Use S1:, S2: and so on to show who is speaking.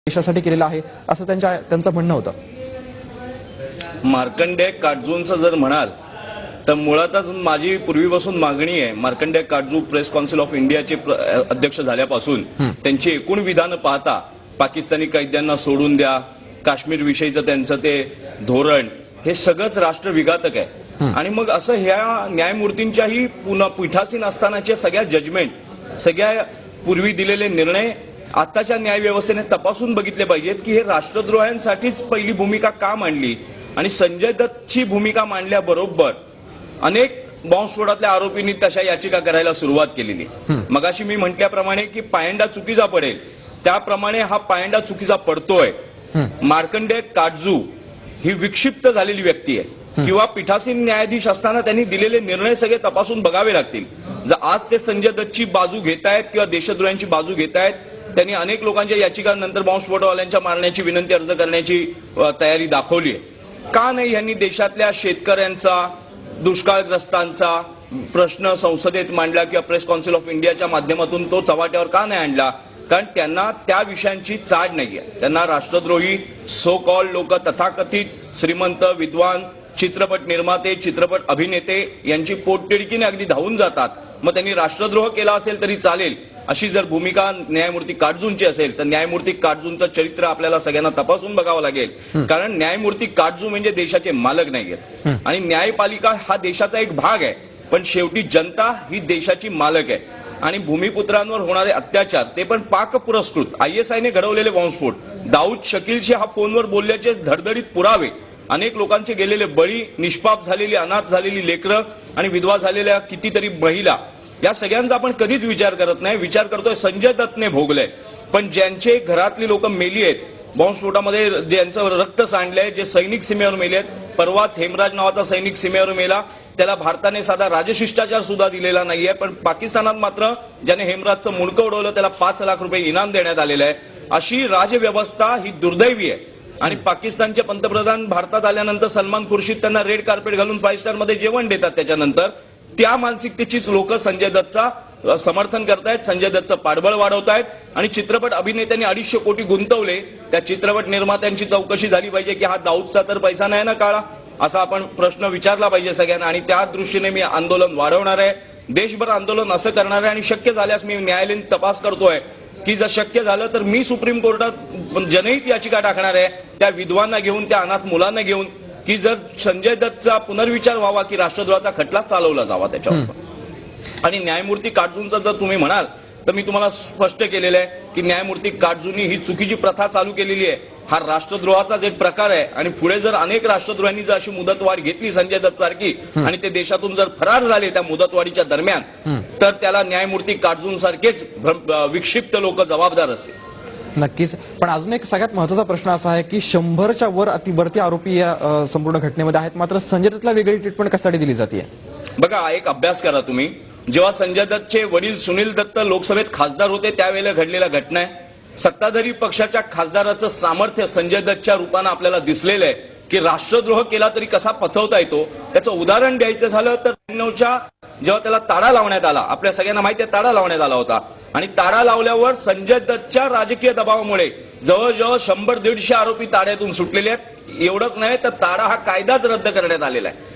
S1: देशासाठी केलेला आहे असं त्यांचं म्हणणं होतं।
S2: मार्कंडेय काटजूंचं जर म्हणाल तर मुळातच माझी पूर्वीपासून मागणी आहे, Markandey Katju press council of इंडियाचे अध्यक्ष झाल्यापासून त्यांची एकूण विधानं पाहता पाकिस्तानी कैद्यांना सोडून द्या, काश्मीर विषयीचं त्यांचं ते धोरण हे सगळंच राष्ट्रविघातक आहे। आणि मग असं ह्या न्यायमूर्तींच्याही पुन्हा पीठासीन असतानाचे सगळ्या जजमेंट, सगळ्या पूर्वी दिलेले निर्णय आताच्या न्यायव्यवस्थेने तपासून बघितले पाहिजेत की हे राष्ट्रद्रोहांसाठीच पहिली भूमिका का मांडली आणि संजय दत्तची भूमिका मांडल्याबरोबर अनेक बॉम्बस्फोटातल्या आरोपींनी तशा याचिका करायला सुरुवात केलेली। मगाशी मी म्हटल्याप्रमाणे की पायंडा चुकीचा पडेल त्याप्रमाणे हा पायंडा चुकीचा पडतोय। मार्कंडेय काटजू ही विक्षिप्त झालेली व्यक्ती आहे किंवा पीठासीन न्यायाधीश असताना त्यांनी दिलेले निर्णय सगळे तपासून बघावे लागतील। जर आज ते संजय दत्तची बाजू घेतायत किंवा देशद्रोहांची बाजू घेतायत, त्यांनी अनेक लोकांच्या याचिकांनंतर बॉम्बस्फोटवाल्यांच्या मारण्याची विनंती अर्ज करण्याची तयारी दाखवली आहे, का नाही यांनी देशातल्या शेतकऱ्यांचा, दुष्काळग्रस्तांचा प्रश्न संसदेत मांडला किंवा प्रेस काउन्सिल ऑफ इंडियाच्या माध्यमातून तो चव्हाट्यावर का नाही आणला? कारण त्यांना त्या विषयांची चाड नाहीये। त्यांना राष्ट्रद्रोही सो कॉल लोक, तथाकथित श्रीमंत विद्वान चित्रपट निर्माते, चित्रपट अभिनेते यांची पोटतिडकीने अगदी धावून जातात। मग त्यांनी राष्ट्रद्रोह केला असेल तरी चालेल अशी जर भूमिका न्यायमूर्ती काटजूंची असेल तर न्यायमूर्ती काटजूंचं चरित्र आपल्याला सगळ्यांना तपासून बघावं लागेल। कारण न्यायमूर्ती काटजू म्हणजे देशाचे मालक नाहीयेत आणि न्यायपालिका हा देशाचा एक भाग आहे, पण शेवटी जनता ही देशाची मालक आहे। आणि भूमिपुत्रांवर होणारे अत्याचार ते पण पाक पुरस्कृत ISIने घडवलेले बॉम्बस्फोट, दाऊद शकीलशी हा फोनवर बोलल्याचे धडधडीत पुरावे, अनेक लोकांचे गेलेले बळी, निष्पाप झालेली अनाथ झालेली लेकरं आणि विधवा झालेल्या कितीतरी महिला, या सगळ्यांचा आपण कधीच विचार करत नाही। विचार करतोय संजय दत्तने भोगलंय, पण ज्यांचे घरातली लोक मेली आहेत बॉम्बस्फोटामध्ये, ज्यांचं रक्त सांडलंय, जे सैनिक सीमेवर मेले आहेत, परवाच हेमराज नावाचा सैनिक सीमेवर मेला, त्याला भारताने साधा राजशिष्टाचार सुद्धा दिलेला नाहीये, पण पाकिस्तानात मात्र ज्याने हेमराजचं मुंडकं उडवलं त्याला 5 लाख रुपये इनाम देण्यात आलेलं आहे। अशी राजव्यवस्था ही दुर्दैवी आहे। आणि पाकिस्तानचे पंतप्रधान भारतात आल्यानंतर सलमान खुर्शीद त्यांना रेड कार्पेट घालून 5 स्टार मध्ये जेवण देतात, त्याच्यानंतर त्या मानसिकतेचीच लोक संजय दत्तचा समर्थन करतायत, संजय दत्तचं पाठबळ वाढवतायत आणि चित्रपट अभिनेत्यांनी 250 कोटी गुंतवले, त्या चित्रपट निर्मात्यांची चौकशी झाली पाहिजे की हा दाऊदचा तर पैसा नाही ना काळा, असा आपण प्रश्न विचारला पाहिजे सगळ्यांना। आणि त्या दृष्टीने मी आंदोलन वाढवणार आहे, देशभर आंदोलन असं करणार आहे आणि शक्य झाल्यास मी न्यायालयीन तपास करतोय की जर शक्य झालं तर मी सुप्रीम कोर्टात जनहित याचिका टाकणार आहे, त्या विधवांना घेऊन, त्या अनाथ मुलांना घेऊन, की जर संजय दत्तचा पुनर्विचार व्हावा की राष्ट्रद्रोहाचा खटला चालवला जावा त्याच्यावर। आणि न्यायमूर्ती काटजूंचा जर तुम्ही म्हणाल तर मी तुम्हाला स्पष्ट केलेलं आहे की न्यायमूर्ती काटजूंनी ही चुकीची प्रथा चालू केलेली आहे, हा राष्ट्रद्रोहाचाच एक प्रकार आहे। आणि पुढे जर अनेक राष्ट्रद्रोहांनी जर अशी मुदतवाढ घेतली संजय दत्त सारखी आणि ते देशातून जर फरार झाले त्या मुदतवाढीच्या दरम्यान, तर त्याला न्यायमूर्ती काटजूंसारखेच विक्षिप्त लोक जबाबदार असतील।
S1: नक्कीच, पण अजून एक सगळ्यात महत्त्वाचा प्रश्न असा आहे की 100च्या वर अतिवरती आरोपी या संपूर्ण घटनेमध्ये आहेत, मात्र संजय दत्तला वेगळी ट्रीटमेंट कशासाठी दिली जाते?
S2: बघा, एक अभ्यास करा तुम्ही, जेव्हा संजय दत्तचे वडील सुनील दत्त लोकसभेत खासदार होते त्यावेळेला घडलेला घटना आहे। सत्ताधारी पक्षाच्या खासदाराचं सामर्थ्य संजय दत्तच्या रूपानं आपल्याला दिसलेलं आहे की राष्ट्रद्रोह केला तरी कसा पचवता येतो। त्याचं उदाहरण द्यायचं झालं तर 99च्या जेव्हा त्याला ताडा लावण्यात आला, आपल्या सगळ्यांना माहिती आहे ताडा लावण्यात आला होता, आणि ताडा लावल्यावर संजय दत्तच्या राजकीय दबावामुळे जवळजवळ 100-150 आरोपी ताड्यातून सुटलेले आहेत। एवढंच नाही तर ताडा हा कायदाच रद्द करण्यात आलेला आहे।